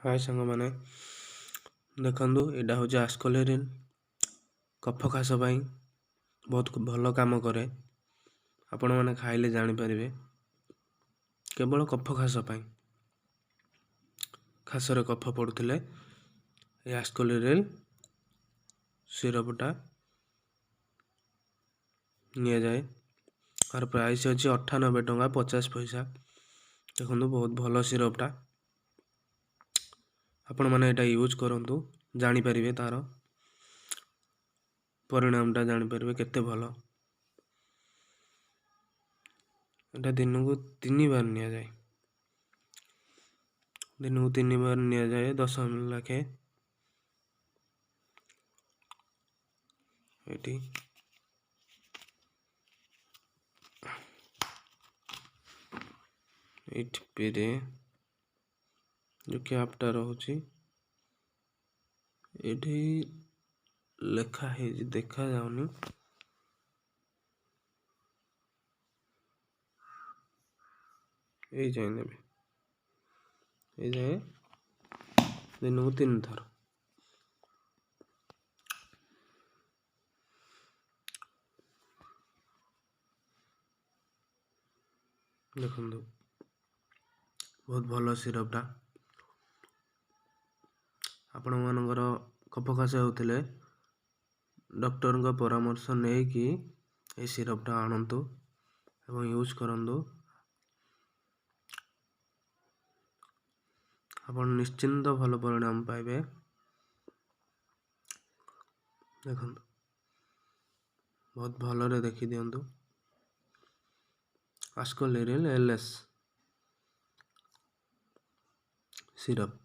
हाय सांग मैंने देखु यहाँ हूँ आस्कोलेरिन कफ खास बहुत भल काम कै आपण मैंने खाइले जापर केवल कफ खास खासरे कफ पड़ुले आस्कोलेरिन सिरपटा नि जाए और प्राइस अच्छी 98 टंका 50 पैसा। देखो बहुत भल सिरपटा आपण मैंने यहाँ यूज करूँ जापर तार परिणामटा जापर केते भल। यहाँ दिन को 3 बार नि जाए दिन को 3 बार नि जाए 10 ml लाखे ये जो कैपटा रोचे ये लेखा है देखा जाऊनी ये जाए ये जाए दिन को 3 थर देखु बहुत भल सिरपटा आपण मानकर कफ खास होते डॉक्टर का परामर्श नहीं कि ये सिरपटा आणतु एवं यूज करंतु आपण निश्चिंत भल परिणाम पाइबे। देखो बहुत भल देखी दिंतु आस्कोलेरिन एलएस सिरप